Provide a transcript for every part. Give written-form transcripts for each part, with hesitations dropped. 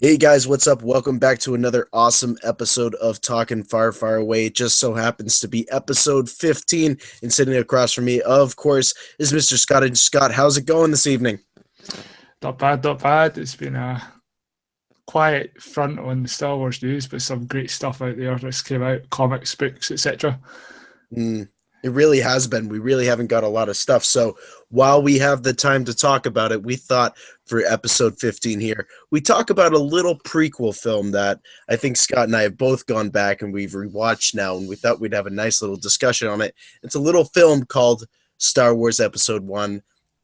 Hey guys, what's up? Welcome back to another awesome episode of Talkin Far, Far Away. It just so happens to be episode 15, and sitting across from me, of course, is Mr. Scott. And Scott, how's it going this evening? Not bad, not bad. It's been a quiet front on the Star Wars news, but some great stuff out there that's came out, comics, books, etc. Mm, it really has been. We really haven't got a lot of stuff. So while we have the time to talk about it, we thought for episode 15 here, we talk about a little prequel film that I think Scott and I have both gone back and we've rewatched now, and we thought we'd have a nice little discussion on it. It's a little film called Star Wars Episode 1,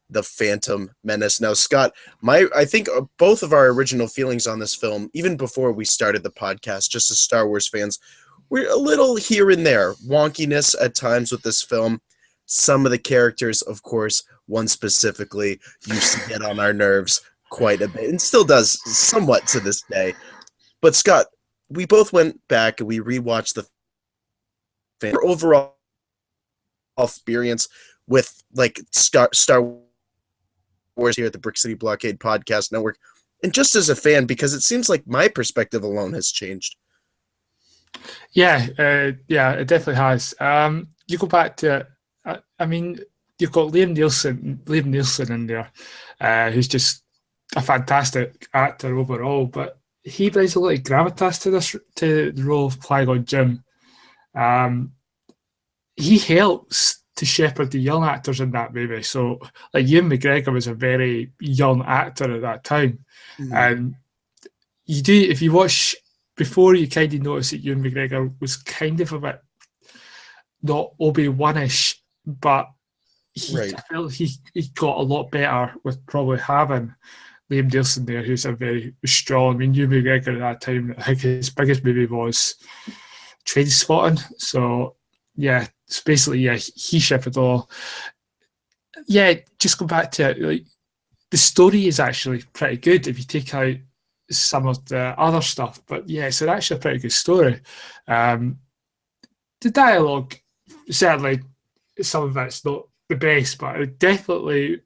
The Phantom Menace. Now, Scott, I think both of our original feelings on this film, even before we started the podcast, just as Star Wars fans, we're a little here and there, wonkiness at times with this film. Some of the characters, of course, one specifically, used to get on our nerves quite a bit, and still does somewhat to this day. But Scott, we both went back and we rewatched the overall experience with like Star Wars here at the Brick City Blockade Podcast Network, and just as a fan, because it seems like my perspective alone has changed. Yeah, it definitely has. You go back to, I mean, you've got Liam Nielsen in there, who's just a fantastic actor overall, but he brings a lot of gravitas to the role of Qui-Gon Jinn. Um, he helps to shepherd the young actors in that movie. So, like Ewan McGregor was a very young actor at that time, Mm, and you do if you watch before, you kind of notice that Ewan McGregor was kind of a bit not Obi-Wan-ish, but right. I felt he got a lot better with probably having Liam Neeson there, who's a very strong. I mean, Ewan McGregor at that time, I think his biggest movie was Trainspotting. So yeah, it's basically he shepherded all. Yeah, just go back to it. Like the story is actually pretty good if you take out some of the other stuff. But yeah, it's actually a pretty good story. Um, the dialogue, certainly, some of it's not the best, but it definitely,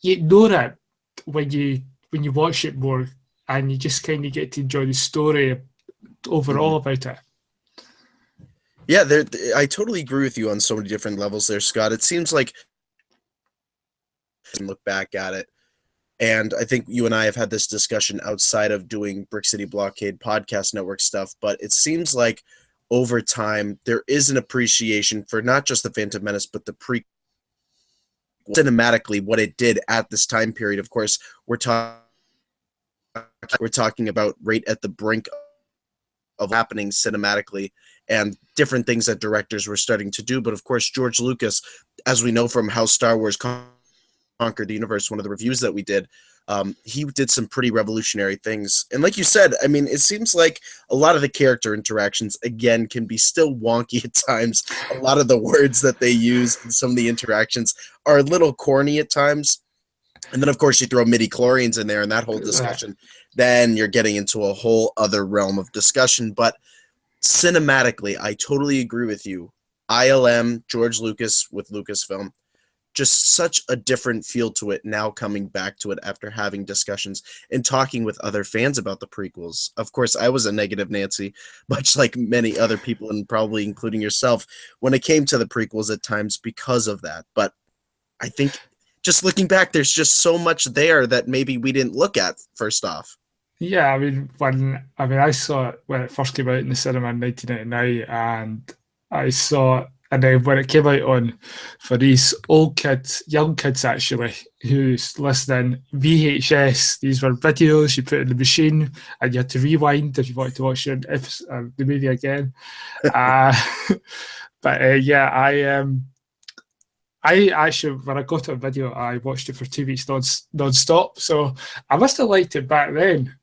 you ignore it when you watch it more, and you just kind of get to enjoy the story overall Mhm. about it. Yeah, I totally agree with you on so many different levels there, Scott. It seems like look back at it. And I think you and I have had this discussion outside of doing Brick City Blockade Podcast Network stuff, but it seems like over time there is an appreciation for not just the Phantom Menace, but the pre cinematically what it did at this time period. Of course, we're talking about right at the brink of happening cinematically and different things that directors were starting to do. But of course, George Lucas, as we know from how Star Wars conquered the universe, one of the reviews that we did, he did some pretty revolutionary things. And like you said, I mean, it seems like a lot of the character interactions, again, can be still wonky at times. A lot of the words that they use and some of the interactions are a little corny at times. And then, of course, you throw midi chlorians in there and that whole Uh, discussion. Then you're getting into a whole other realm of discussion. But cinematically, I totally agree with you. ILM, George Lucas with Lucasfilm, just such a different feel to it now coming back to it after having discussions and talking with other fans about the prequels. Of course, I was a negative Nancy, much like many other people, and probably including yourself, when it came to the prequels at times because of that. But I think just looking back, there's just so much there that maybe we didn't look at first off. yeah, I saw it when it first came out in the cinema in 1999, and I saw it, and then when it came out on for these old kids, young kids actually, who's listening, VHS, these were videos you put in the machine and you had to rewind if you wanted to watch the movie again. Uh, but yeah, I actually, when I got a video, I watched it for 2 weeks non-stop. So I must have liked it back then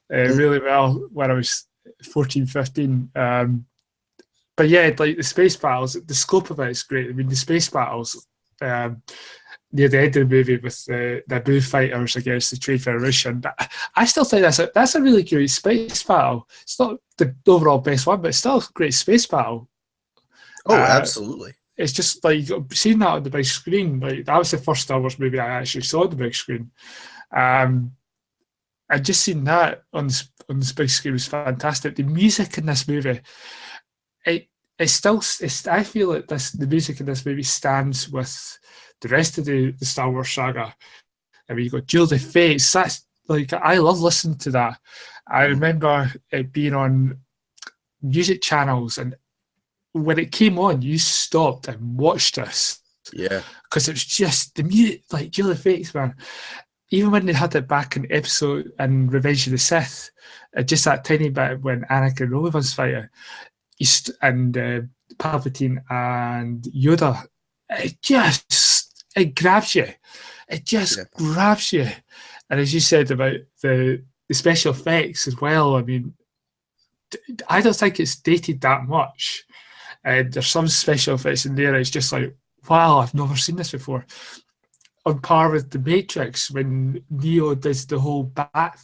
really well when I was 14, 15. But yeah, like the space battles, the scope of it is great. I mean, the space battles um, near the end of the movie with the Boo fighters against the Trade Federation. I still think that's a really great space battle. It's not the overall best one, but it's still a great space battle. Oh, Uh, absolutely. it's just like seeing that on the big screen. Like that was the first Star Wars movie I actually saw on the big screen. Um, I just seen that on this big screen was fantastic. The music in this movie, it it's still I feel like the music in this movie stands with the rest of the Star Wars saga. I mean, you got Duel of the Fates. That's like I love listening to that. I Mm, remember it being on music channels, and when it came on, you stopped and watched this yeah, because it was just the music, like Duel of the Fates, man. Even when they had it back in episode and Revenge of the Sith, just that tiny bit when Anakin and Obi-Wan's fighting, and Palpatine and Yoda, it grabs you. It yeah, just grabs you. And as you said about the special effects as well, I mean, I don't think it's dated that much. There's some special effects in there. It's just like, wow, I've never seen this before. On par with the Matrix when Neo does the whole bat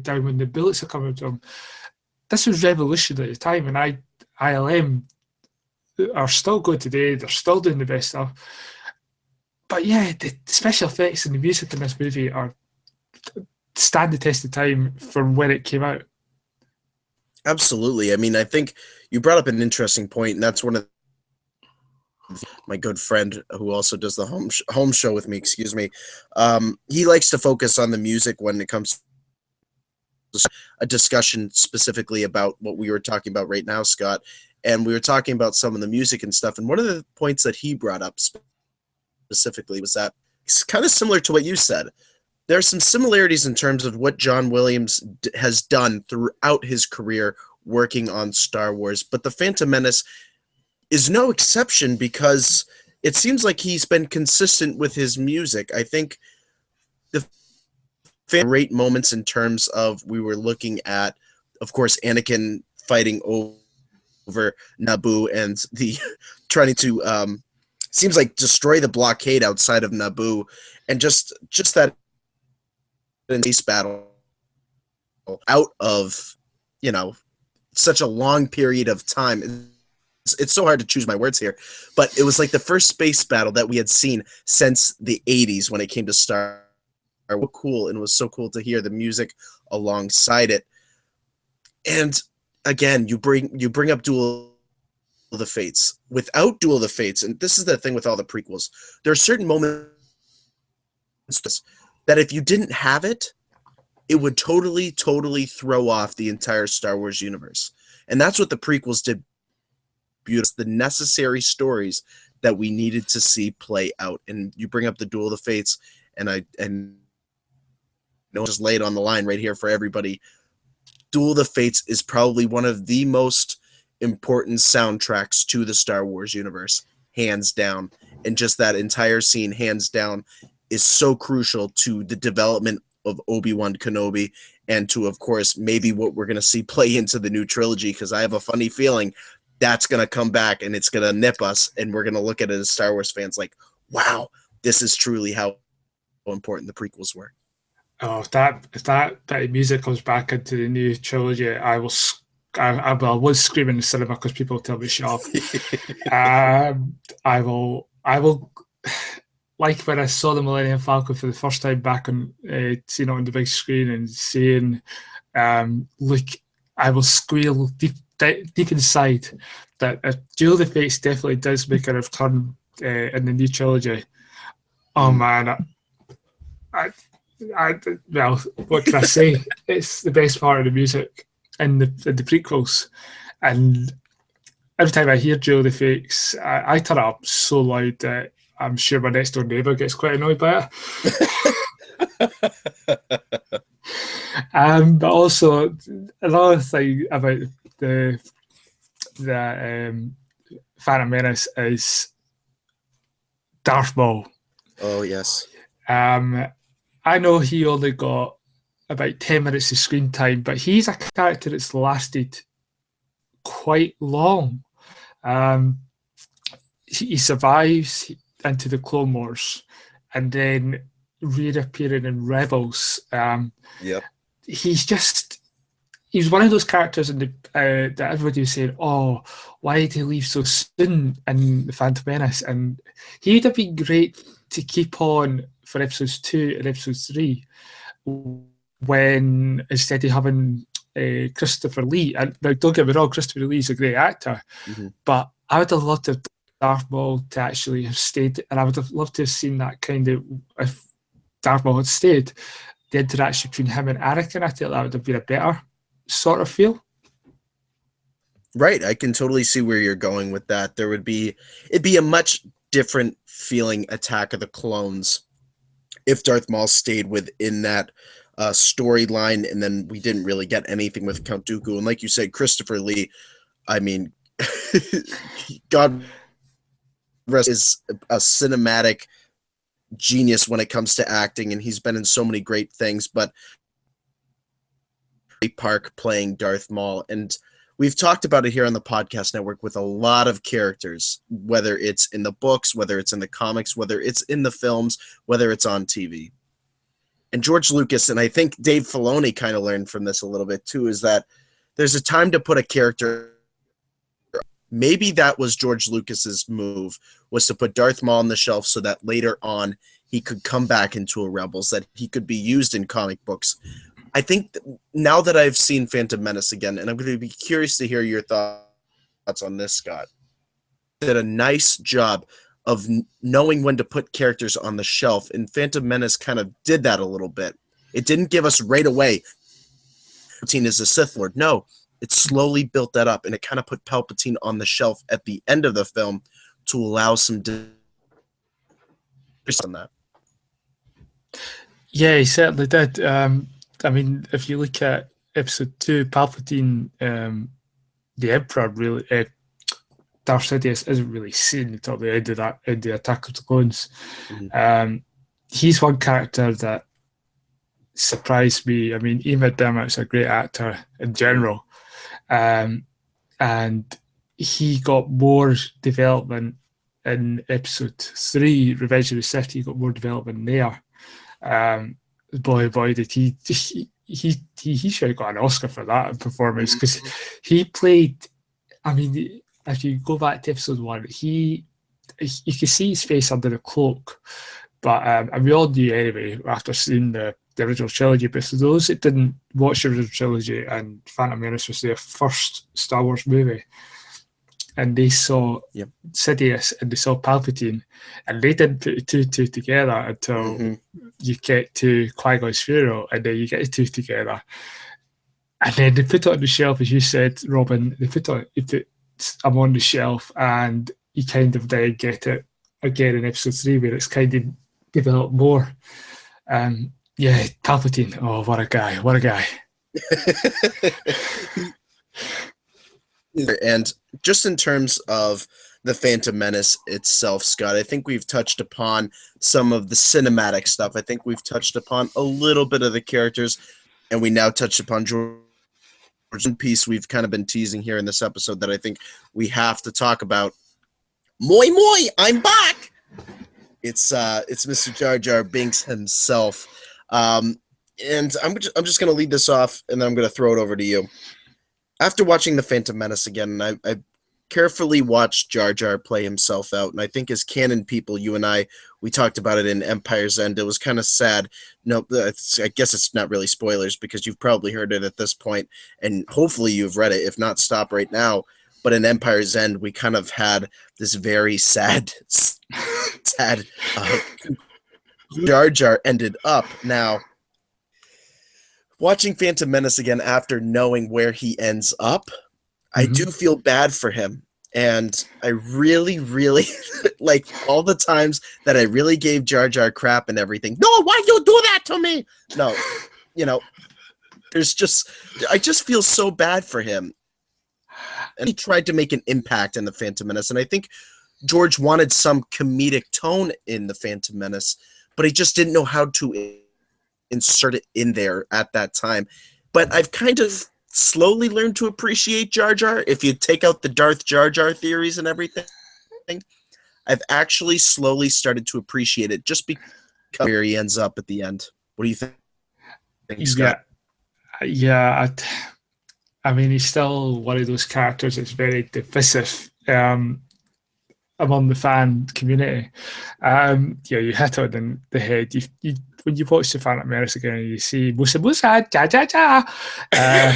down when the bullets are coming to him. This was revolutionary at the time, and ILM are still good today. They're still doing the best stuff. But yeah, the special effects and the music in this movie are stand the test of time for when it came out. absolutely. I mean, I think you brought up an interesting point, and that's one of my good friend who also does the home show with me. Excuse me. He likes to focus on the music when it comes to a discussion specifically about what we were talking about right now, Scott. And we were talking about some of the music and stuff. And one of the points that he brought up specifically was that it's kind of similar to what you said. There are some similarities in terms of what John Williams has done throughout his career working on Star Wars, but The Phantom Menace is no exception because it seems like he's been consistent with his music. I think the great moments in terms of we were looking at, of course, Anakin fighting over Naboo and the trying to seems like destroy the blockade outside of Naboo, and just that space battle out of such a long period of time. It's so hard to choose my words here, but it was like the first space battle that we had seen since the 80s when it came to Star Wars. Cool, and it was so cool to hear the music alongside it. And again, you bring up Duel of the Fates. Without Duel of the Fates, and this is the thing with all the prequels, there are certain moments that if you didn't have it, it would totally throw off the entire Star Wars universe. And that's what the prequels did. Beautiful, the necessary stories that we needed to see play out. And you bring up the Duel of the Fates, and just lay it on the line right here for everybody. Duel of the Fates is probably one of the most important soundtracks to the Star Wars universe, hands down. And just that entire scene, hands down, is so crucial to the development of Obi-Wan Kenobi, and to, of course, maybe what we're going to see play into the new trilogy, because I have a funny feeling that's going to come back and it's going to nip us, and we're going to look at it as Star Wars fans like, wow, this is truly how important the prequels were. Oh, if that bit of music comes back into the new trilogy, I will. I was screaming in the cinema because people tell me shut up. I will. I will. Like when I saw the Millennium Falcon for the first time back on, seeing it on the big screen and seeing, look, I will squeal deep inside that Duel of the Fates definitely does make a return in the new trilogy. Oh man, well, what can I say? It's the best part of the music in the prequels, and every time I hear Duel of the Fates, I turn it up so loud that I'm sure my next door neighbour gets quite annoyed by it. But also another thing about the Phantom Menace is Darth Maul. Oh yes. I know he only got about 10 minutes of screen time, but he's a character that's lasted quite long. He survives into the Clone Wars and then reappearing in Rebels. Yep. He's one of those characters in that everybody was saying, "Oh, why did he leave so soon in the Phantom Menace?" And he'd have been great to keep on for episodes 2 and episode 3, when instead of having Christopher Lee, and now don't get me wrong, Christopher Lee's a great actor, Mhm. but I would have loved to have Darth Maul to actually have stayed, and I would have loved to have seen that kind of, if Darth Maul had stayed, the interaction between him and Anakin. I think that would have been a better sort of feel. Right, I can totally see where you're going with that. It'd be a much different feeling Attack of the Clones if Darth Maul stayed within that storyline, and then we didn't really get anything with Count Dooku. And like you said, Christopher Lee, I mean, God rest is a cinematic genius when it comes to acting, and he's been in so many great things. But Park playing Darth Maul, and we've talked about it here on the podcast network with a lot of characters, whether it's in the books, whether it's in the comics, whether it's in the films, whether it's on TV. And George Lucas, and I think Dave Filoni kind of learned from this a little bit too, is that there's a time to put a character. Maybe that was George Lucas's move, was to put Darth Maul on the shelf so that later on he could come back into a Rebels, that he could be used in comic books. I think now that I've seen Phantom Menace again, and I'm going to be curious to hear your thoughts on this, Scott, did a nice job of knowing when to put characters on the shelf, and Phantom Menace kind of did that a little bit. It didn't give us right away Palpatine is a Sith Lord. No, it slowly built that up, and it kind of put Palpatine on the shelf at the end of the film to allow some on that. Yeah, he certainly did. I mean, if you look at episode 2, Palpatine, the Emperor, really, Darth Sidious isn't really seen until the end of that, in the Attack of the Clones. Mhm. He's one character that surprised me. I mean, Ian McDermott's a great actor in general, and he got more development in episode 3, Revenge of the Sith. He got more development there. Boy, did he should have got an Oscar for that performance, because he played. I mean, if you go back to episode 1, you can see his face under the cloak, but and we all knew anyway after seeing the original trilogy. But for those that didn't watch the original trilogy, and Phantom Menace was their first Star Wars movie, and they saw Sidious and they saw Palpatine, and they didn't put two together until you get to Qui-Gon's funeral, and then you get the two together. And then they put it on the shelf, as you said, Robin. They put I'm on the shelf, and you kind of then get it again in episode 3, where it's kind of developed more. Yeah, Palpatine. Oh, what a guy! What a guy! And just in terms of the Phantom Menace itself, Scott, I think we've touched upon some of the cinematic stuff. I think we've touched upon a little bit of the characters, and we now touched upon George. One piece we've kind of been teasing here in this episode that I think we have to talk about. Moi moi, I'm back. It's Mr. Jar Jar Binks himself, and I'm just gonna lead this off, and then I'm gonna throw it over to you. After watching the Phantom Menace again, I carefully watched Jar Jar play himself out, and I think as canon people, you and we talked about it in Empire's End. It was kind of sad. No, I guess it's not really spoilers because you've probably heard it at this point, and hopefully you've read it. If not, stop right now. But in Empire's End, we kind of had this very sad Jar Jar ended up. Now, watching Phantom Menace again after knowing where he ends up, I do feel bad for him. And I really, really, like all the times that I really gave Jar Jar crap and everything. No, why you do that to me? No, I just feel so bad for him. And he tried to make an impact in the Phantom Menace. And I think George wanted some comedic tone in the Phantom Menace, but he just didn't know how to insert it in there at that time. But I've kind of slowly learned to appreciate Jar Jar. If you take out the Darth Jar Jar theories and everything, I've actually slowly started to appreciate it just because where he ends up at the end. What do you think, Scott? Yeah. I mean, he's still one of those characters that's very divisive. among the fan community. Yeah, you hit it on the head. When you watch the Phantom Menace again, you see Musa Musa, ja ja ja. Uh,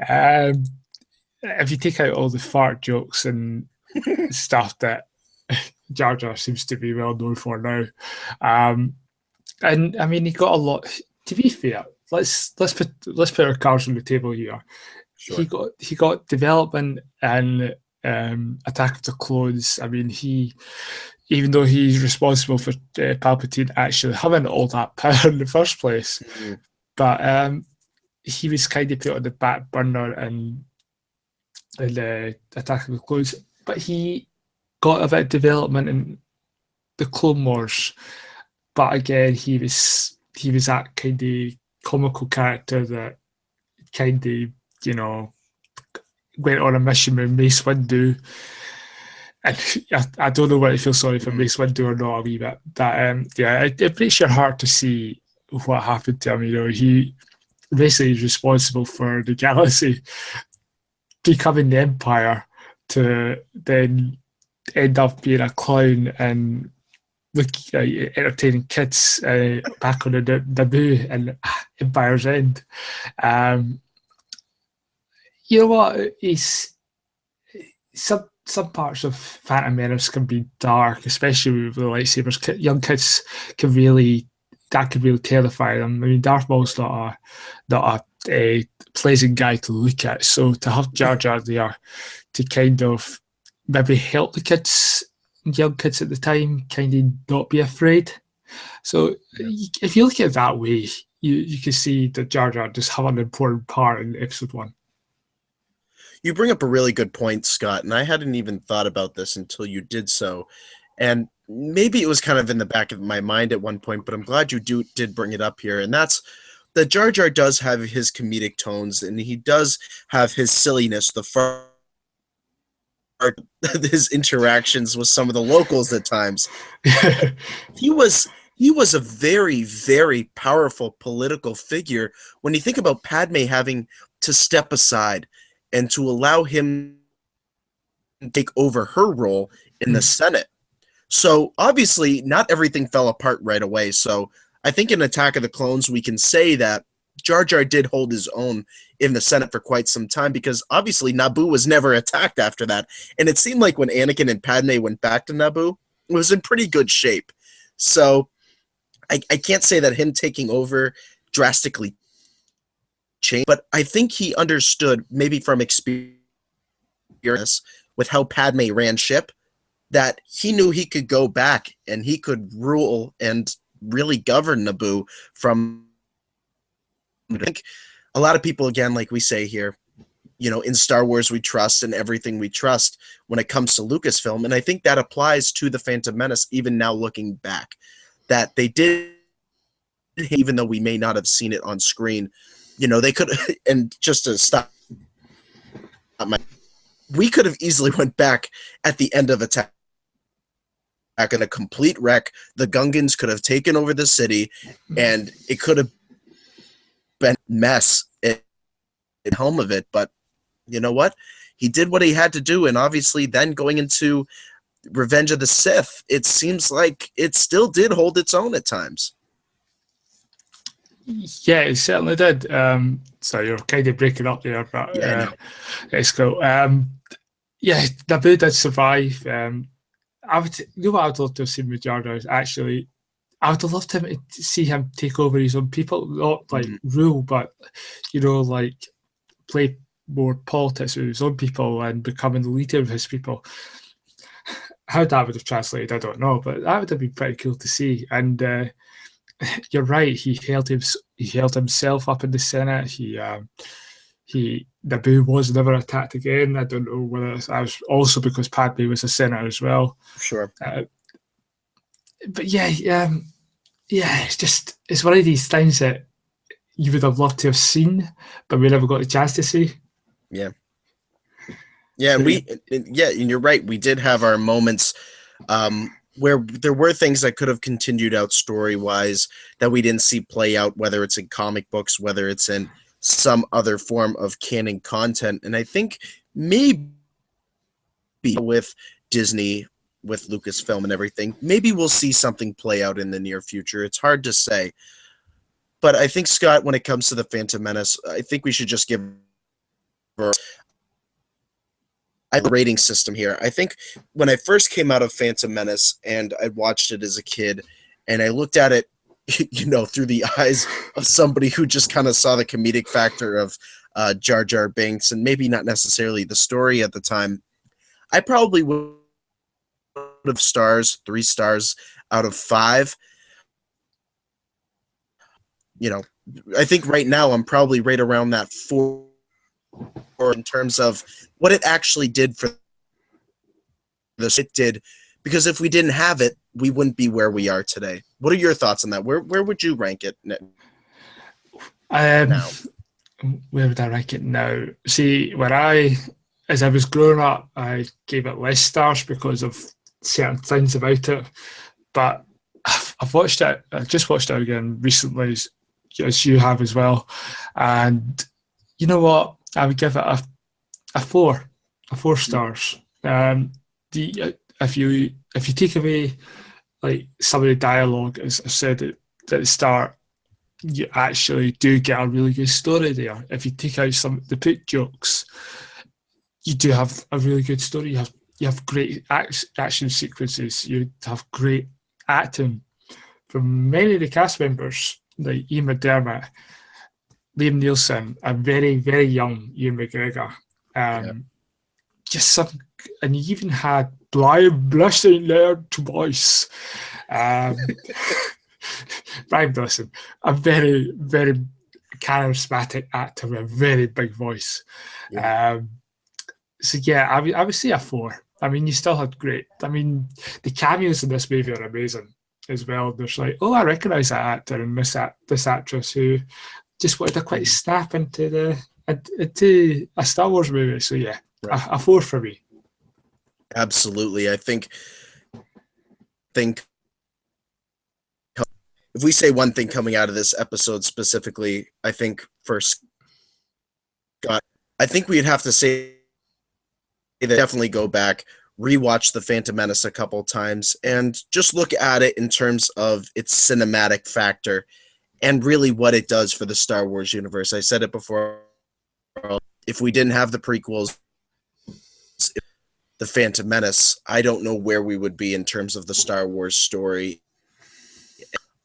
um, if you take out all the fart jokes and stuff that Jar Jar seems to be well known for now, um, and I mean, he got a lot. To be fair, let's put our cards on the table here. Sure. He got development and Attack of the Clones. I mean, even though he's responsible for Palpatine actually having all that power in the first place, Mhm. but he was kind of put on the back burner in the Attack of the Clones. But he got a bit of development in the Clone Wars. But again, he was that kind of comical character that kind of went on a mission with Mace Windu. And I don't know whether to feel sorry for Mhm. Mace Windu or not a wee bit. That yeah, it breaks your heart to see what happened to him. He basically is responsible for the galaxy becoming the Empire to then end up being a clown and look entertaining kids back on the Naboo and Empire's End. Um, you know what? Some parts of Phantom Menace can be dark, especially with the lightsabers. Young kids can really that could really terrify them. I mean, Darth Maul's not a pleasant guy to look at. So to have Jar Jar there to kind of maybe help the kids, young kids at the time, kind of not be afraid. So Yeah. if you look at it that way, you can see that Jar Jar just have an important part in episode one. You bring up a really good point, Scott, and I hadn't even thought about this until you did so. And maybe it was kind of in the back of my mind at one point, but I'm glad you did bring it up here. And that's that Jar Jar does have his comedic tones, and he does have his silliness. His interactions with some of the locals at times. He was he was a very, very powerful political figure when you think about Padme having to step aside and to allow him to take over her role in the Senate. So obviously, not everything fell apart right away. So I think in Attack of the Clones, we can say that Jar Jar did hold his own in the Senate for quite some time because obviously Naboo was never attacked after that. And it seemed like when Anakin and Padme went back to Naboo, it was in pretty good shape. So I can't say that him taking over drastically changed, but I think he understood, maybe from experience with how Padme ran ship, that he knew he could go back and he could rule and really govern Naboo from. I think a lot of people, again, like we say here, in Star Wars we trust and everything we trust when it comes to Lucasfilm. And I think that applies to The Phantom Menace, even now looking back, that they did, even though we may not have seen it on screen, they could, and just to stop my, we could have easily went back at the end of Attack in a complete wreck. The Gungans could have taken over the city, and it could have been a mess at the helm of it. But you know what? He did what he had to do, and obviously, then going into Revenge of the Sith, it seems like it still did hold its own at times. Yeah, it certainly did. So you're kind of breaking up there, but Yeah, I know. it's cool. Yeah, Naboo did survive. What I would love to have seen with Jar Jar is actually, I would have loved him to see him take over his own people, not like Mhm. rule, but like play more politics with his own people and becoming the leader of his people. How that would have translated, I don't know, but that would have been pretty cool to see. And you're right, he held himself up in the Senate. Naboo was never attacked again. I don't know whether that was also because Padme was a senator as well. Sure. Uh, but yeah, it's one of these things that you would have loved to have seen, but we never got the chance to see. Yeah. Yeah, So and you're right. We did have our moments where there were things that could have continued out story wise that we didn't see play out, whether it's in comic books, whether it's in some other form of canon content. And I think maybe with Disney with Lucasfilm and everything. Maybe we'll see something play out in the near future. It's hard to say. But I think, Scott, when it comes to the Phantom Menace, I think we should just give a rating system here. I think when I first came out of Phantom Menace and I watched it as a kid and I looked at it, through the eyes of somebody who just kind of saw the comedic factor of Jar Jar Binks and maybe not necessarily the story at the time, I probably would have 3 stars out of 5. I think right now I'm probably right around that 4 in terms of what it actually did for this. It did, because if we didn't have it, we wouldn't be where we are today. What are your thoughts on that? Where would you rank it now? Where would I rank it now? See, as I was growing up, I gave it less stars because of certain things about it. But I've watched it. I just watched it again recently, as you have as well. And you know what? I would give it a 4 stars. If you take away like some of the dialogue, as I said at the start, you actually do get a really good story there. If you take out some the put jokes, you do have a really good story. You have great action sequences. You have great acting from many of the cast members, like Ian McDermott, Liam Neeson, a very, very young Ian McGregor. Just some, and you even had Brian Blessing there to voice. Brian Blessing, a very, very charismatic actor with a very big voice. Yeah. I would say a 4. I mean, you still had great. I mean, the cameos in this movie are amazing as well. There's like, I recognise that actor and this actress who just wanted to quite snap into a Star Wars movie. So yeah, right. a 4 for me. Absolutely. I think if we say one thing coming out of this episode specifically, I think for Scott, I think we'd have to say that definitely go back, rewatch The Phantom Menace a couple times, and just look at it in terms of its cinematic factor and really what it does for the Star Wars universe. I said it before. If we didn't have the prequels, The Phantom Menace, I don't know where we would be in terms of the Star Wars story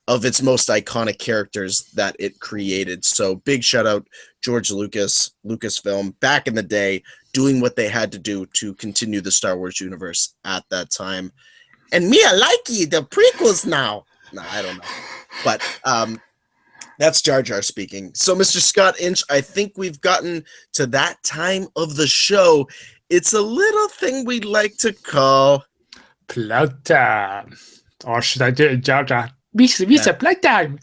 of its most iconic characters that it created. So big shout out George Lucas, Lucasfilm, back in the day, doing what they had to do to continue the Star Wars universe at that time. And me, I like the prequels now. No, I don't know. But that's Jar Jar speaking. So, Mr. Scott Inch, I think we've gotten to that time of the show. It's a little thing we like to call plug time. Or should I do it in Jar Jar? Misa, plug time.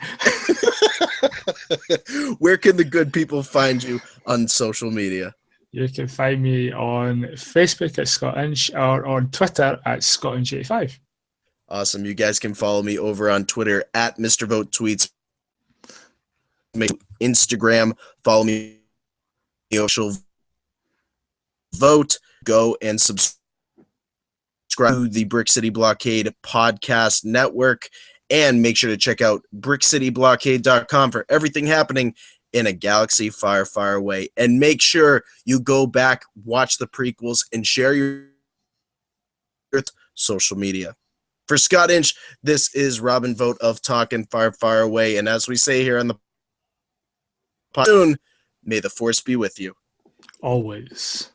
Where can the good people find you on social media? You can find me on Facebook at Scott Inch or on Twitter at ScottInch85. Awesome. You guys can follow me over on Twitter at Mr. Vote Tweets. Instagram, follow me. Social vote. Go and subscribe to the Brick City Blockade podcast network. And make sure to check out brickcityblockade.com for everything happening in a galaxy far, far away. And make sure you go back, watch the prequels, and share your social media. For Scott Inch, this is Robin Vote of Talkin' Far, Far Away. And as we say here on the podcast, may the Force be with you. Always.